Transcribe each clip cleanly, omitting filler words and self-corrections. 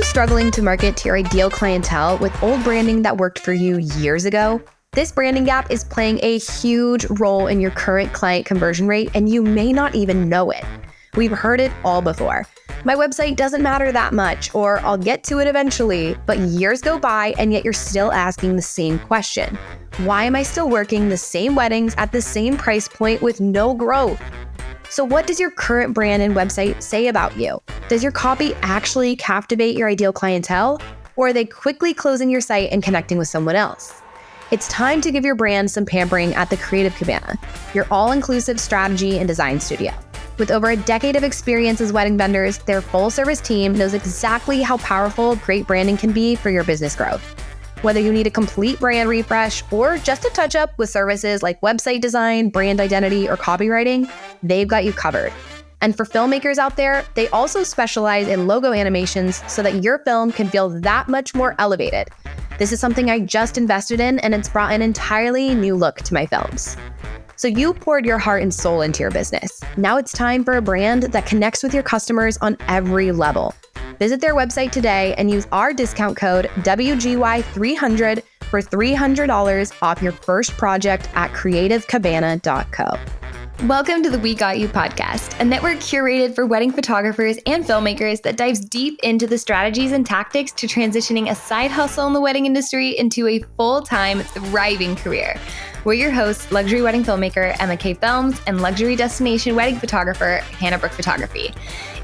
struggling to market to your ideal clientele with old branding that worked for you years ago? This branding gap is playing a huge role in your current client conversion rate, and you may not even know it. We've heard it all before. My website doesn't matter that much, or I'll get to it eventually, but years go by and yet you're still asking the same question. Why am I still working the same weddings at the same price point with no growth? So what does your current brand and website say about you? Does your copy actually captivate your ideal clientele, or are they quickly closing your site and connecting with someone else? It's time to give your brand some pampering at the Creative Cabana, your all-inclusive strategy and design studio. With over a decade of experience as wedding vendors, their full-service team knows exactly how powerful great branding can be for your business growth. Whether you need a complete brand refresh or just a touch-up with services like website design, brand identity, or copywriting, they've got you covered. And for filmmakers out there, they also specialize in logo animations so that your film can feel that much more elevated. This is something I just invested in, and it's brought an entirely new look to my films. So you poured your heart and soul into your business. Now it's time for a brand that connects with your customers on every level. Visit their website today and use our discount code WGY300 for $300 off your first project at creativecabana.co. Welcome to the We Got You podcast, a network curated for wedding photographers and filmmakers that dives deep into the strategies and tactics to transitioning a side hustle in the wedding industry into a full-time, thriving career. We're your hosts, luxury wedding filmmaker Emma K. Films and luxury destination wedding photographer Hannah Brook Photography.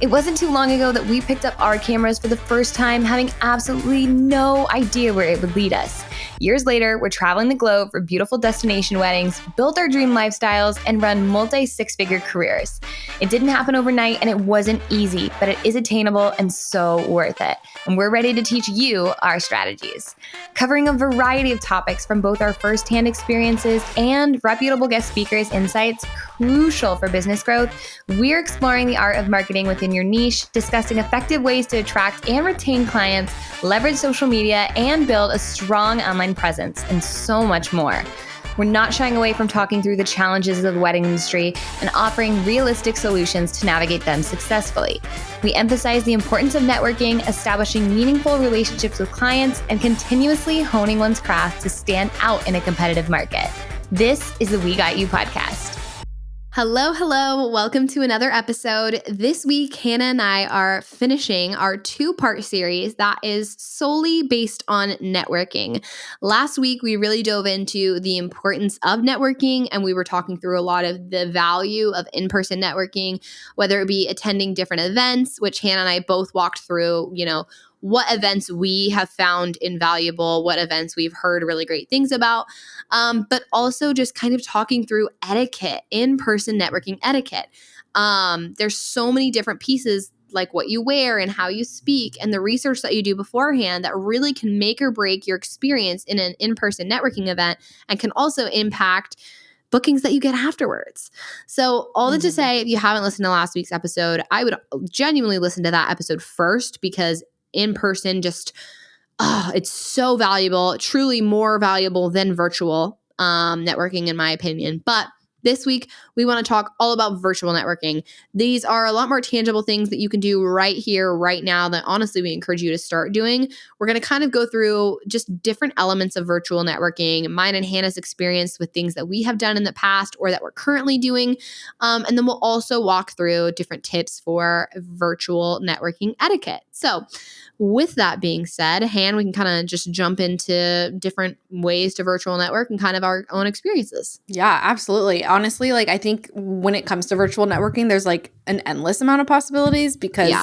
It wasn't too long ago that we picked up our cameras for the first time, having absolutely no idea where it would lead us. Years later, we're traveling the globe for beautiful destination weddings, build our dream lifestyles, and run multi-six-figure careers. It didn't happen overnight and it wasn't easy, but it is attainable and so worth it. And we're ready to teach you our strategies. Covering a variety of topics from both our first-hand experiences and reputable guest speakers' insights crucial for business growth, we're exploring the art of marketing within your niche, discussing effective ways to attract and retain clients, leverage social media, and build a strong online presence, and so much more. We're not shying away from talking through the challenges of the wedding industry and offering realistic solutions to navigate them successfully. We emphasize the importance of networking, establishing meaningful relationships with clients, and continuously honing one's craft to stand out in a competitive market. This is the We Got You podcast. Hello. Welcome to another episode. This week, Hannah and I are finishing our two-part series that is solely based on networking. Last week, we really dove into the importance of networking, and we were talking through a lot of the value of in-person networking, whether it be attending different events, which Hannah and I both walked through, what events we have found invaluable, what events we've heard really great things about, but also just kind of talking through etiquette, in-person networking etiquette. There's so many different pieces like what you wear and how you speak and the research that you do beforehand that really can make or break your experience in an in-person networking event and can also impact bookings that you get afterwards. So all that to say, if you haven't listened to last week's episode, I would genuinely listen to that episode first because in person it's so valuable, truly more valuable than virtual networking in my opinion. But this week, we want to talk all about virtual networking. These are a lot more tangible things that you can do right here, right now that honestly we encourage you to start doing. We're going to kind of go through just different elements of virtual networking, mine and Hannah's experience with things that we have done in the past or that we're currently doing. And then we'll also walk through different tips for virtual networking etiquette. So with that being said, Han, we can kind of just jump into different ways to virtual network and kind of our own experiences. Yeah, absolutely. Honestly, I think when it comes to virtual networking, there's an endless amount of possibilities because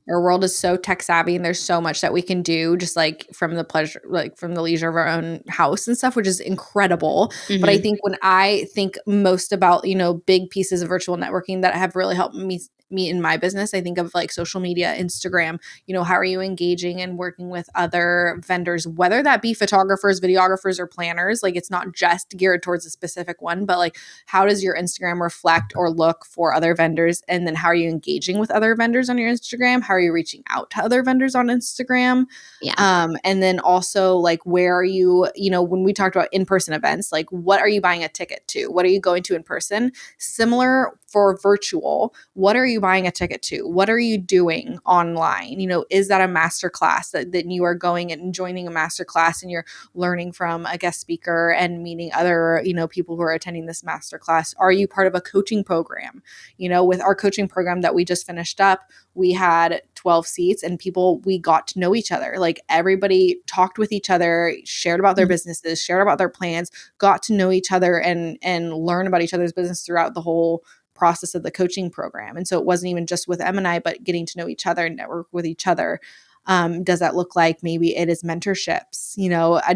our world is so tech savvy and there's so much that we can do just from the pleasure, from the leisure of our own house and stuff, which is incredible. Mm-hmm. But I think when I think most about, big pieces of virtual networking that have really helped me in my business, I think of social media, Instagram, how are you engaging and working with other vendors, whether that be photographers, videographers, or planners. It's not just geared towards a specific one, but how does your Instagram reflect or look for other vendors? And then how are you engaging with other vendors on your Instagram? How are you reaching out to other vendors on Instagram? Yeah. And then also where are you, when we talked about in-person events, what are you buying a ticket to? What are you going to in person? Similar for virtual, what are you you buying a ticket to? What are you doing online? Is that a master class that you are going and joining a master class and you're learning from a guest speaker and meeting other, people who are attending this master class? Are you part of a coaching program? With our coaching program that we just finished up, we had 12 seats and we got to know each other. Like everybody talked with each other, shared about their businesses, shared about their plans, got to know each other and learn about each other's business throughout the whole process of the coaching program. And so it wasn't even just with Em and I, but getting to know each other and network with each other. Does that look like maybe it is mentorships?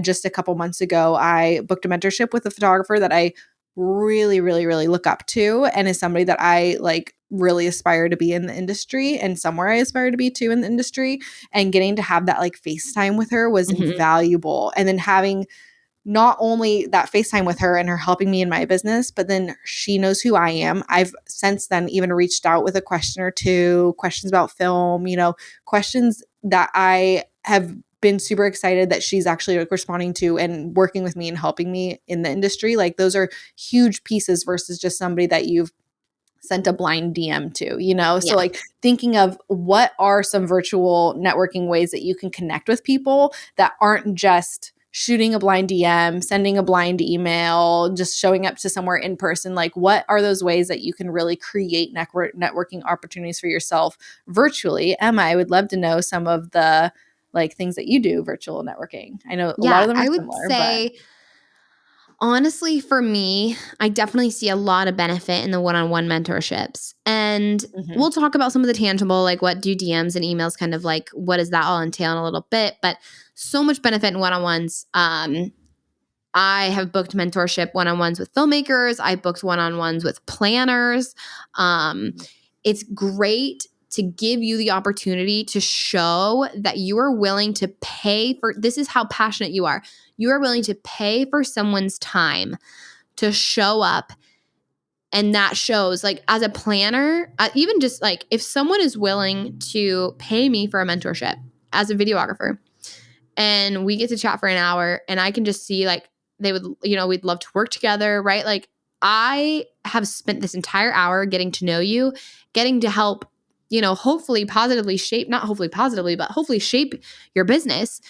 Just a couple months ago, I booked a mentorship with a photographer that I really, really, really look up to and is somebody that I like really aspire to be in the industry and somewhere I aspire to be too in the industry. And getting to have that like FaceTime with her was invaluable. And then having not only that FaceTime with her and her helping me in my business, but then she knows who I am. I've since then even reached out with a question or two, questions about film, questions that I have been super excited that she's actually like responding to and working with me and helping me in the industry. Like those are huge pieces versus just somebody that you've sent a blind DM to, So like thinking of what are some virtual networking ways that you can connect with people that aren't just shooting a blind DM, sending a blind email, just showing up to somewhere in person. Like what are those ways that you can really create networking opportunities for yourself virtually? Emma, I would love to know some of the like things that you do virtual networking. I know a lot of them are I would similar, say, honestly, for me, I definitely see a lot of benefit in the one-on-one mentorships. And we'll talk about some of the tangible, like what do DMs and emails kind of like, what does that all entail in a little bit, but so much benefit in one-on-ones. I have booked mentorship one-on-ones with filmmakers. I booked one-on-ones with planners. It's great to give you the opportunity to show that you are willing to pay for, this is how passionate you are. You are willing to pay for someone's time to show up. And that shows, like, as a planner, even just like if someone is willing to pay me for a mentorship as a videographer and we get to chat for an hour and I can just see like they would, we'd love to work together, right? Like I have spent this entire hour getting to know you, getting to help, hopefully positively shape, not hopefully positively, but hopefully shape your business.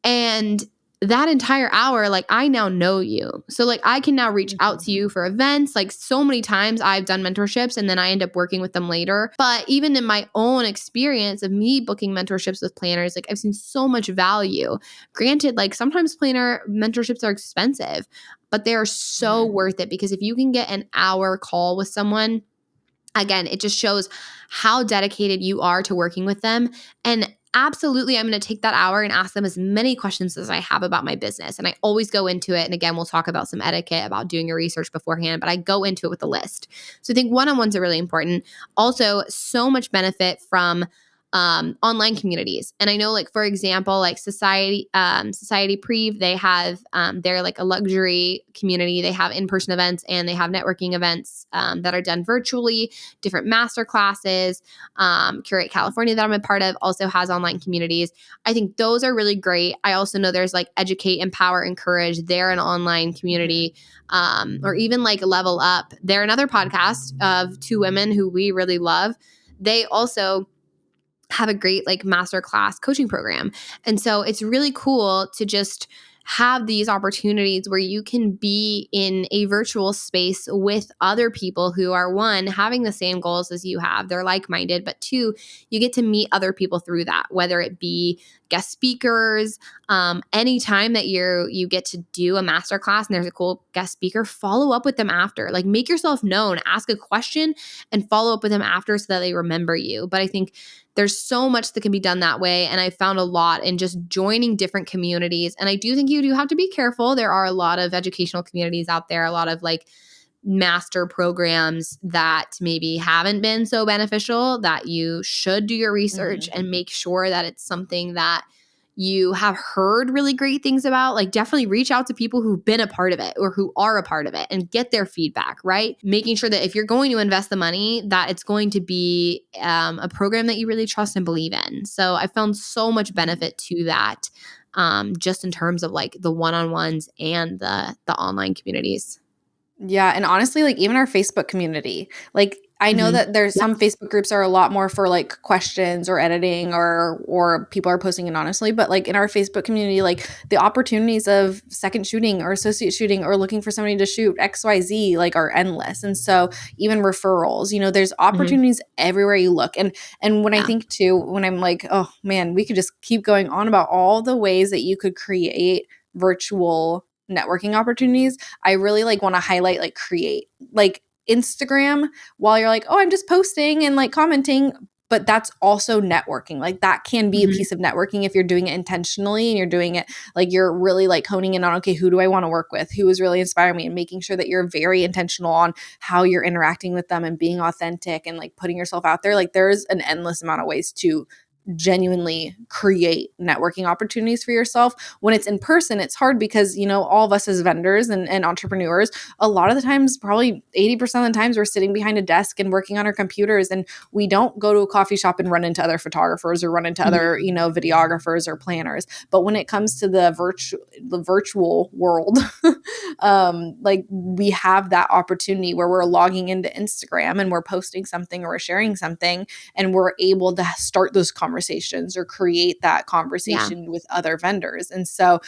And that entire hour, like I now know you. So like I can now reach out to you for events. Like so many times I've done mentorships and then I end up working with them later. But even in my own experience of me booking mentorships with planners, like I've seen so much value. Granted, like sometimes planner mentorships are expensive, but they are so worth it because if you can get an hour call with someone, again, it just shows how dedicated you are to working with them. And absolutely, I'm going to take that hour and ask them as many questions as I have about my business. And I always go into it. And again, we'll talk about some etiquette, about doing your research beforehand, but I go into it with a list. So I think one-on-ones are really important. Also, so much benefit from online communities. And I know, like, for example, like Society Preve, they have, they're like a luxury community. They have in-person events and they have networking events that are done virtually, different master classes. Curate California that I'm a part of also has online communities. I think those are really great. I also know there's like Educate, Empower, Encourage. They're an online community, or even like Level Up. They're another podcast of two women who we really love. They also have a great like masterclass coaching program. And so it's really cool to just have these opportunities where you can be in a virtual space with other people who are, one, having the same goals as you have, they're like-minded, but two, you get to meet other people through that, whether it be guest speakers. Anytime that you get to do a masterclass and there's a cool guest speaker, follow up with them after. Like make yourself known, ask a question and follow up with them after so that they remember you. But I think there's so much that can be done that way. And I found a lot in just joining different communities. And I do think you do have to be careful. There are a lot of educational communities out there, a lot of like master programs that maybe haven't been so beneficial, that you should do your research and make sure that it's something that you have heard really great things about. Like definitely reach out to people who've been a part of it or who are a part of it and get their feedback, right? Making sure that if you're going to invest the money, that it's going to be a program that you really trust and believe in. So I found so much benefit to that, just in terms of like the one-on-ones and the online communities. Yeah. And honestly, like even our Facebook community, like I know that there's some Facebook groups are a lot more for like questions or editing or people are posting anonymously, but like in our Facebook community, like the opportunities of second shooting or associate shooting or looking for somebody to shoot XYZ like are endless. And so even referrals, there's opportunities everywhere you look. And when I think too, when I'm like, oh man, we could just keep going on about all the ways that you could create virtual networking opportunities, I really like want to highlight like create. Like Instagram, while you're like, oh, I'm just posting and like commenting, but that's also networking. Like that can be a piece of networking if you're doing it intentionally and you're doing it like you're really like honing in on, okay, who do I want to work with? Who is really inspiring me? And making sure that you're very intentional on how you're interacting with them and being authentic and like putting yourself out there. Like there's an endless amount of ways to genuinely create networking opportunities for yourself. When it's in person, it's hard because, all of us as vendors and entrepreneurs, a lot of the times, probably 80% of the times we're sitting behind a desk and working on our computers and we don't go to a coffee shop and run into other photographers or run into other, videographers or planners. But when it comes to the virtual world, like we have that opportunity where we're logging into Instagram and we're posting something or we're sharing something and we're able to start those conversations or create that conversation with other vendors. And so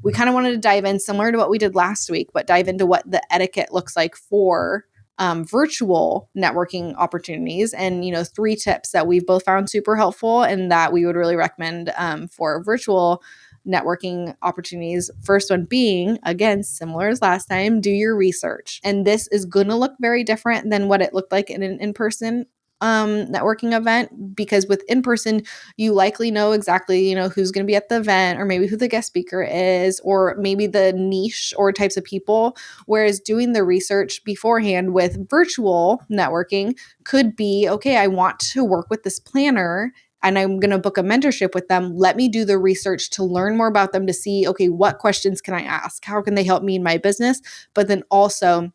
we kind of wanted to dive in similar to what we did last week, but dive into what the etiquette looks like for virtual networking opportunities and, 3 tips that we've both found super helpful and that we would really recommend for virtual networking opportunities. First one being, again, similar as last time, do your research. And this is going to look very different than what it looked like in an in-person networking event, because with in-person, you likely know exactly, who's going to be at the event or maybe who the guest speaker is, or maybe the niche or types of people. Whereas doing the research beforehand with virtual networking could be, okay, I want to work with this planner and I'm going to book a mentorship with them. Let me do the research to learn more about them to see, okay, what questions can I ask? How can they help me in my business? But then also,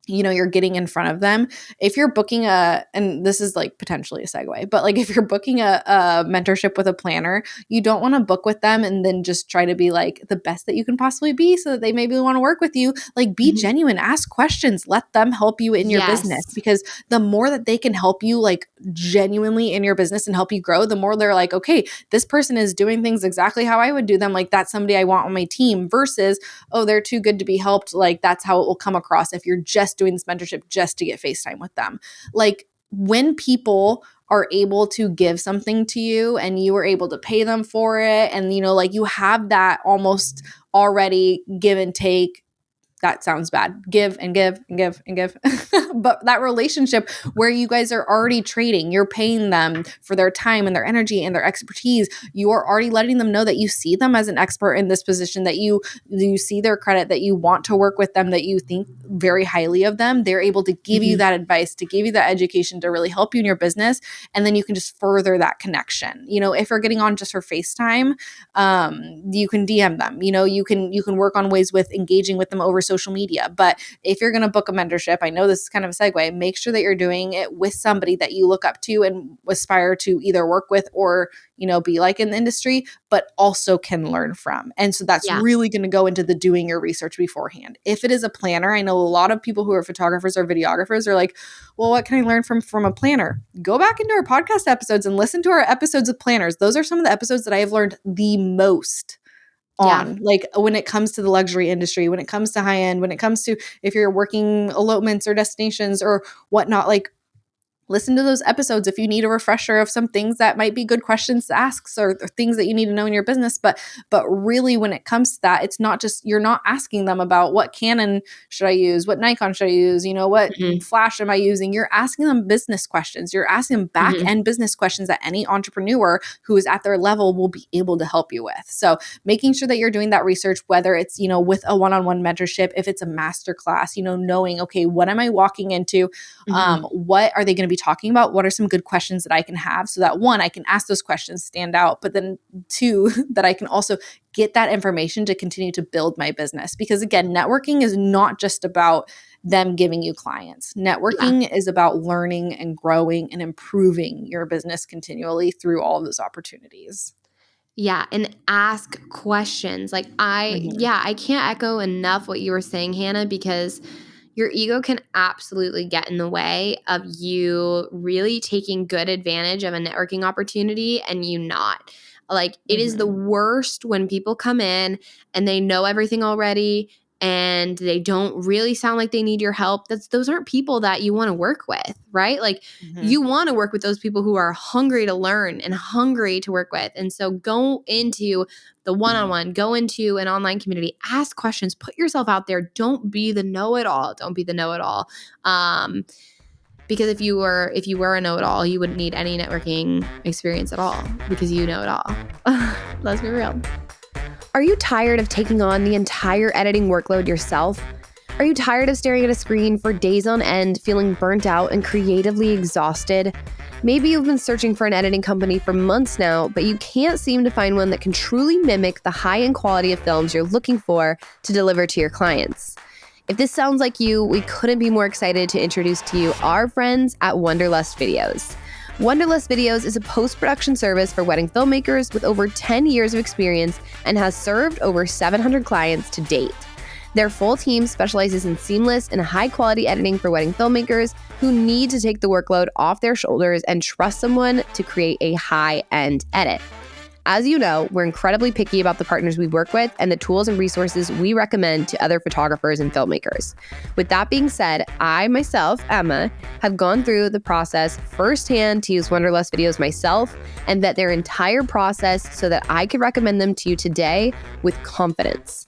you're getting in front of them. If you're booking and this is like potentially a segue, but like if you're booking a mentorship with a planner, you don't want to book with them and then just try to be like the best that you can possibly be so that they maybe want to work with you. Like be genuine, ask questions, let them help you in your business, because the more that they can help you like genuinely in your business and help you grow, the more they're like, okay, this person is doing things exactly how I would do them. Like that's somebody I want on my team versus, oh, they're too good to be helped. Like that's how it will come across if you're just doing this mentorship just to get FaceTime with them. Like when people are able to give something to you and you are able to pay them for it, and like you have that almost already give and take. That sounds bad. Give and give and give and give. But that relationship where you guys are already trading, you're paying them for their time and their energy and their expertise. You are already letting them know that you see them as an expert in this position, that you see their credit, that you want to work with them, that you think very highly of them. They're able to give you that advice, to give you that education, to really help you in your business. And then you can just further that connection. If you're getting on just for FaceTime, you can DM them. You can work on ways with engaging with them over social media. But if you're going to book a mentorship, I know this is kind of a segue, make sure that you're doing it with somebody that you look up to and aspire to either work with or, be like in the industry, but also can learn from. And so that's really going to go into the doing your research beforehand. If it is a planner, I know a lot of people who are photographers or videographers are like, well, what can I learn from a planner? Go back into our podcast episodes and listen to our episodes of planners. Those are some of the episodes that I have learned the most on, like when it comes to the luxury industry, when it comes to high end, when it comes to if you're working elopements or destinations or whatnot, like listen to those episodes if you need a refresher of some things that might be good questions to ask or things that you need to know in your business. But really when it comes to that, it's not just, you're not asking them about what Canon should I use, what Nikon should I use, what flash am I using? You're asking them business questions. You're asking them back end business questions that any entrepreneur who is at their level will be able to help you with. So making sure that you're doing that research, whether it's, with a one-on-one mentorship, if it's a master class, knowing, okay, what am I walking into? What are they going to be talking about? What are some good questions that I can have so that 1, I can ask those questions, stand out, but then 2, that I can also get that information to continue to build my business. Because again, networking is not just about them giving you clients. Networking is about learning and growing and improving your business continually through all of those opportunities. Yeah, and ask questions. Like I can't echo enough what you were saying, Hannah, because your ego can absolutely get in the way of you really taking good advantage of a networking opportunity and you not. Like, it is the worst when people come in and they know everything already and they don't really sound like they need your help. Those aren't people that you want to work with, right? Like, you want to work with those people who are hungry to learn and hungry to work with. And so go into the one-on-one, go into an online community, ask questions, put yourself out there. Don't be the know-it-all. Don't be the know-it-all. Because if you were a know-it-all, you wouldn't need any networking experience at all because you know it all. Let's be real. Are you tired of taking on the entire editing workload yourself? Are you tired of staring at a screen for days on end, feeling burnt out and creatively exhausted? Maybe you've been searching for an editing company for months now, but you can't seem to find one that can truly mimic the high-end quality of films you're looking for to deliver to your clients. If this sounds like you, we couldn't be more excited to introduce to you our friends at Wanderlust Videos. Wanderlust Videos is a post-production service for wedding filmmakers with over 10 years of experience and has served over 700 clients to date. Their full team specializes in seamless and high-quality editing for wedding filmmakers who need to take the workload off their shoulders and trust someone to create a high-end edit. As you know, we're incredibly picky about the partners we work with and the tools and resources we recommend to other photographers and filmmakers. With that being said, I myself, Emma, have gone through the process firsthand to use Wanderlust Videos myself and vet their entire process so that I could recommend them to you today with confidence.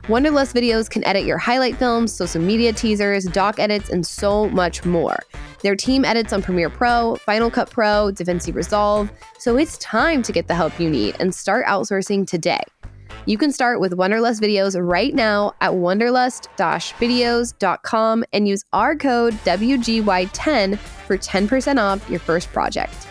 Wanderlust Videos can edit your highlight films, social media teasers, doc edits, and so much more. Their team edits on Premiere Pro, Final Cut Pro, DaVinci Resolve, so it's time to get the help you need and start outsourcing today. You can start with Wanderlust Videos right now at wanderlust-videos.com and use our code WGY10 for 10% off your first project.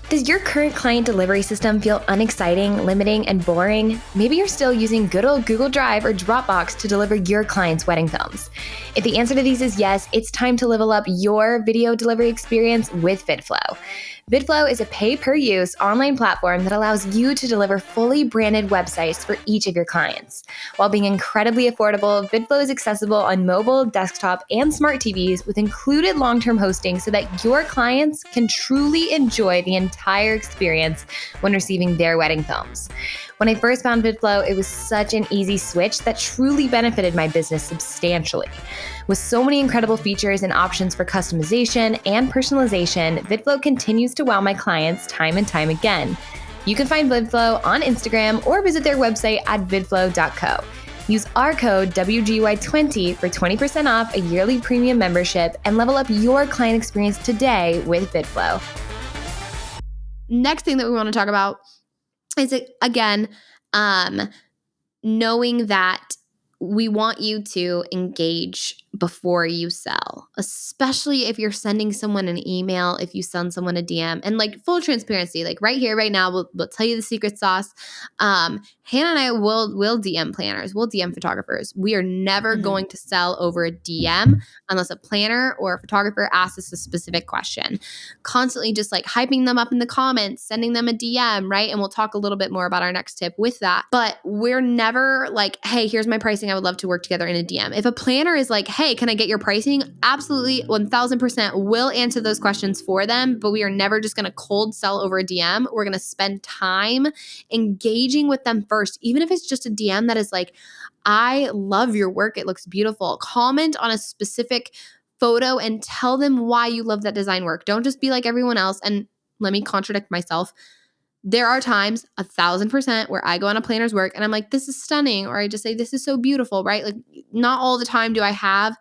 Does your current client delivery system feel unexciting, limiting, and boring? Maybe you're still using good old Google Drive or Dropbox to deliver your clients' wedding films. If the answer to these is yes, it's time to level up your video delivery experience with VidFlow. VidFlow is a pay-per-use online platform that allows you to deliver fully branded websites for each of your clients. While being incredibly affordable, VidFlow is accessible on mobile, desktop, and smart TVs with included long-term hosting so that your clients can truly enjoy the entire experience when receiving their wedding films. When I first found VidFlow, it was such an easy switch that truly benefited my business substantially. With so many incredible features and options for customization and personalization, VidFlow continues to wow my clients time and time again. You can find VidFlow on Instagram or visit their website at vidflow.co. Use our code WGY20 for 20% off a yearly premium membership and level up your client experience today with VidFlow. Next thing that we want to talk about is, again, knowing that we want you to engage before you sell, especially if you're sending someone an email, if you send someone a DM, and like full transparency, like right here, right now, we'll tell you the secret sauce. Hannah and I will DM planners, we'll DM photographers. We are never going to sell over a DM unless a planner or a photographer asks us a specific question. Constantly just like hyping them up in the comments, sending them a DM, right? And we'll talk a little bit more about our next tip with that. But we're never like, hey, here's my pricing. I would love to work together in a DM. If a planner is like, hey, can I get your pricing? Absolutely, 1000% will answer those questions for them, but we are never just going to cold sell over a DM. We're going to spend time engaging with them first, even if it's just a DM that is like, I love your work. It looks beautiful. Comment on a specific photo and tell them why you love that design work. Don't just be like everyone else. And let me contradict myself. There are times 1000% where I go on a planner's work and I'm like, this is stunning. Or I just say, this is so beautiful, right? Like not all the time do I have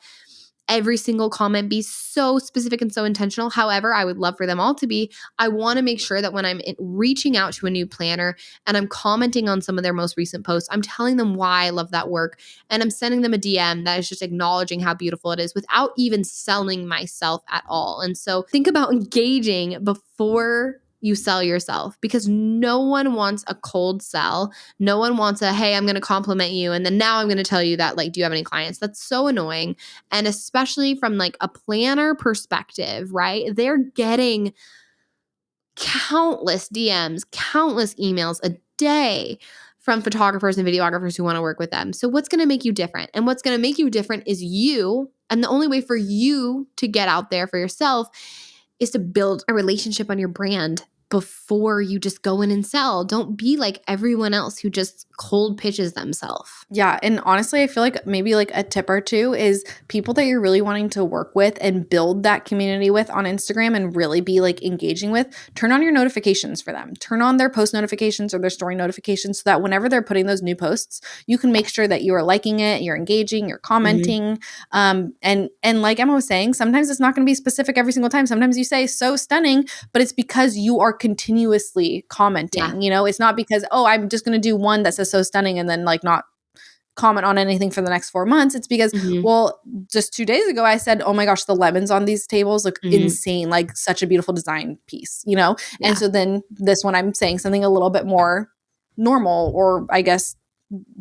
every single comment be so specific and so intentional. However, I would love for them all to be. I want to make sure that when I'm reaching out to a new planner and I'm commenting on some of their most recent posts, I'm telling them why I love that work. And I'm sending them a DM that is just acknowledging how beautiful it is without even selling myself at all. And so think about engaging before you sell yourself, because no one wants a cold sell. No one wants a, hey, I'm going to compliment you, and then now I'm going to tell you that, like, do you have any clients? That's so annoying. And especially from like a planner perspective, right? They're getting countless DMs, countless emails a day from photographers and videographers who want to work with them. So what's going to make you different? And what's going to make you different is you. And the only way for you to get out there for yourself is to build a relationship on your brand before you just go in and sell. Don't be like everyone else who just cold pitches themselves. Yeah. And honestly, I feel like maybe like a tip or two is people that you're really wanting to work with and build that community with on Instagram and really be like engaging with, turn on your notifications for them. Turn on their post notifications or their story notifications so that whenever they're putting those new posts, you can make sure that you are liking it, you're engaging, you're commenting. And like Emma was saying, sometimes it's not going to be specific every single time. Sometimes you say so stunning, but it's because you are continuously commenting. You know, it's not because, oh, I'm just going to do one that says so stunning and then like not comment on anything for the next 4 months. It's because, well, just 2 days ago, I said, oh my gosh, the lemons on these tables look insane, like such a beautiful design piece, you know? Yeah. And so then this one, I'm saying something a little bit more normal or I guess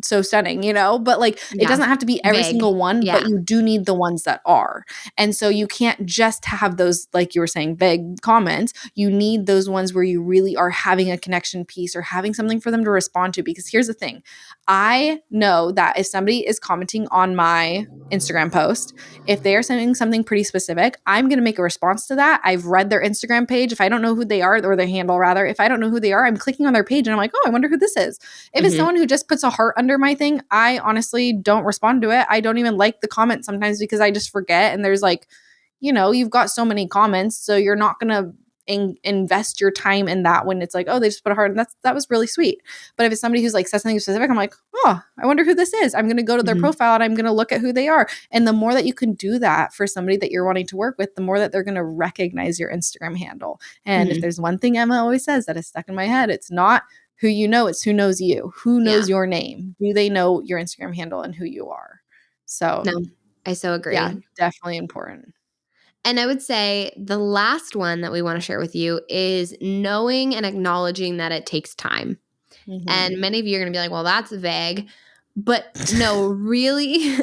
so stunning, you know, but like it doesn't have to be every single one, but you do need the ones that are. And so you can't just have those, like you were saying, vague comments. You need those ones where you really are having a connection piece or having something for them to respond to. Because here's the thing. I know that if somebody is commenting on my Instagram post, if they are saying something pretty specific, I'm going to make a response to that. I've read their Instagram page. If I don't know who they are, or their handle rather, if I don't know who they are, I'm clicking on their page and I'm like, oh, I wonder who this is. If it's someone who just puts a heart under my thing, I honestly don't respond to it. I don't even like the comment sometimes because I just forget. And there's like, you know, you've got so many comments, so you're not going to invest your time in that when it's like, oh, they just put a heart and that was really sweet. But if it's somebody who's like says something specific, I'm like, oh, I wonder who this is. I'm going to go to their profile and I'm going to look at who they are. And the more that you can do that for somebody that you're wanting to work with, the more that they're going to recognize your Instagram handle. And if there's one thing Emma always says that is stuck in my head, it's not who you know, it's who knows you. Who knows your name? Do they know your Instagram handle and who you are? So no, I so agree. Yeah, definitely important. And I would say the last one that we want to share with you is knowing and acknowledging that it takes time. And many of you are going to be like, well, that's vague. But no, really.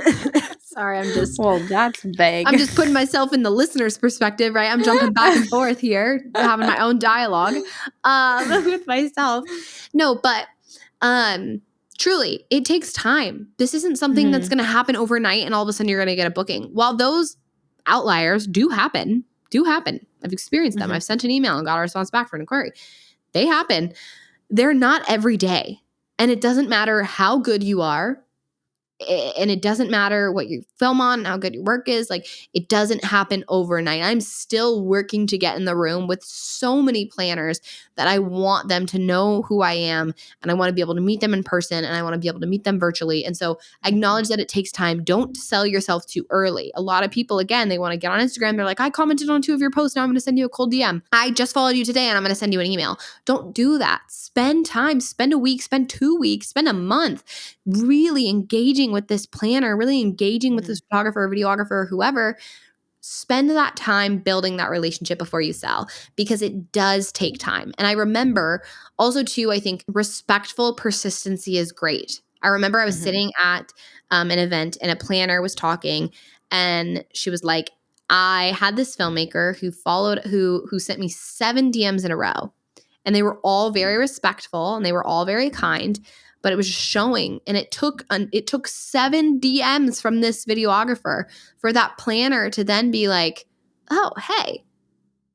Sorry, well, that's vague. I'm just putting myself in the listener's perspective, right? I'm jumping back and forth here, having my own dialogue with myself. No, but truly, it takes time. This isn't something that's going to happen overnight and all of a sudden you're going to get a booking. While those outliers do happen. I've experienced them. I've sent an email and got a response back for an inquiry. They happen. They're not every day. And it doesn't matter how good you are. And it doesn't matter what you film on, how good your work is. Like, it doesn't happen overnight. I'm still working to get in the room with so many planners that I want them to know who I am, and I want to be able to meet them in person, and I want to be able to meet them virtually. And so acknowledge that it takes time. Don't sell yourself too early. A lot of people, again, they want to get on Instagram. They're like, I commented on 2 of your posts. Now I'm going to send you a cold DM. I just followed you today and I'm going to send you an email. Don't do that. Spend time, spend a week, spend 2 weeks, spend a month really engaging with this planner, really engaging with this photographer, videographer, whoever. Spend that time building that relationship before you sell, because it does take time. And I remember also too, I think respectful persistency is great. I remember I was sitting at an event and a planner was talking and she was like, I had this filmmaker who sent me 7 DMs in a row, and they were all very respectful and they were all very kind. But it was just showing, and it took 7 DMs from this videographer for that planner to then be like, oh, hey,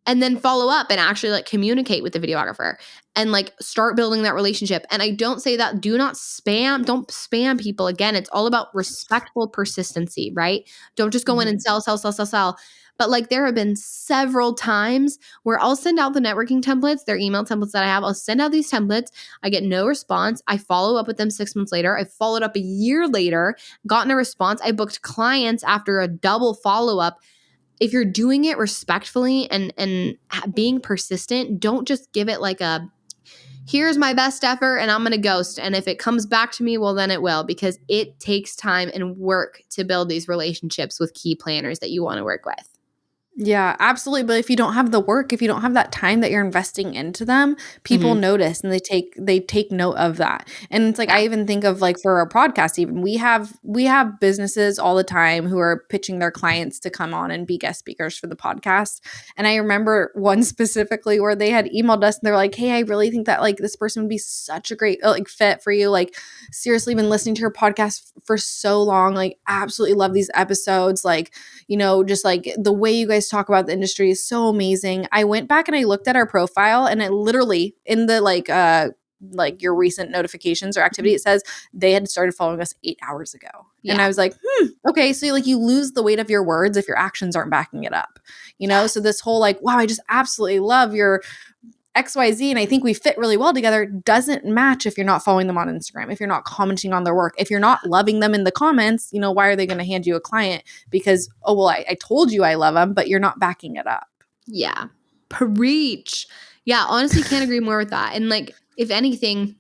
and then follow up and actually like communicate with the videographer and like start building that relationship. And I don't say that, don't spam people. Again, it's all about respectful persistency, right? Don't just go in and sell. But like there have been several times where I'll send out the networking templates, their email templates that I have. I'll send out these templates. I get no response. I follow up with them 6 months later. I followed up a year later, gotten a response. I booked clients after a double follow-up. If you're doing it respectfully and being persistent, don't just give it like a, here's my best effort and I'm going to ghost. And if it comes back to me, well, then it will, because it takes time and work to build these relationships with key planners that you want to work with. Yeah, absolutely. But if you don't have the work, if you don't have that time that you're investing into them, people notice and they take note of that. And it's like, I even think of like for our podcast, even we have businesses all the time who are pitching their clients to come on and be guest speakers for the podcast. And I remember one specifically where they had emailed us and they're like, hey, I really think that like this person would be such a great like fit for you. Like seriously, been listening to your podcast for so long. Like absolutely love these episodes. Like, you know, just like the way you guys talk about the industry is so amazing. I went back and I looked at our profile and it literally in the like your recent notifications or activity, it says they had started following us 8 hours ago. Yeah. And I was like, okay. So like you lose the weight of your words if your actions aren't backing it up, you know? So this whole like, wow, I just absolutely love your XYZ and I think we fit really well together doesn't match if you're not following them on Instagram, if you're not commenting on their work, if you're not loving them in the comments, you know, why are they going to hand you a client? Because, oh, well, I told you I love them, but you're not backing it up. Yeah. Preach. Yeah, honestly, can't agree more with that. And like, if anything,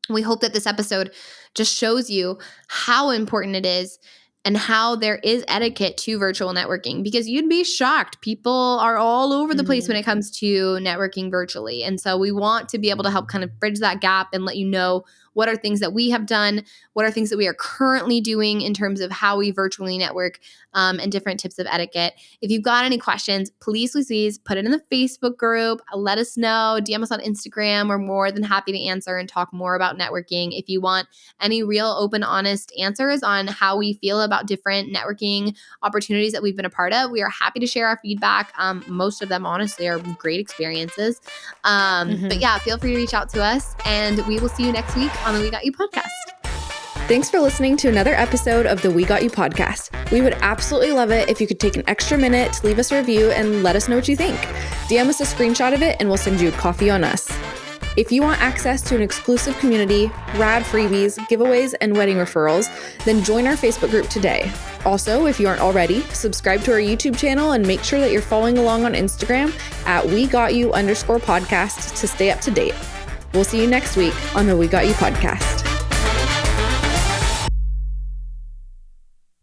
we hope that this episode just shows you how important it is and how there is etiquette to virtual networking, because you'd be shocked. People are all over the place when it comes to networking virtually. And so we want to be able to help kind of bridge that gap and let you know what are things that we have done, what are things that we are currently doing in terms of how we virtually network, and different tips of etiquette. If you've got any questions, please put it in the Facebook group. Let us know. DM us on Instagram. We're more than happy to answer and talk more about networking. If you want any real open, honest answers on how we feel about different networking opportunities that we've been a part of, we are happy to share our feedback. Most of them, honestly, are great experiences. But yeah, feel free to reach out to us, and we will see you next week on the We Got You podcast. Thanks for listening to another episode of the We Got You podcast. We would absolutely love it if you could take an extra minute to leave us a review and let us know what you think. DM us a screenshot of it and we'll send you a coffee on us. If you want access to an exclusive community, rad freebies, giveaways, and wedding referrals, then join our Facebook group today. Also, if you aren't already, subscribe to our YouTube channel and make sure that you're following along on Instagram at WeGotYou_podcast to stay up to date. We'll see you next week on the We Got You podcast.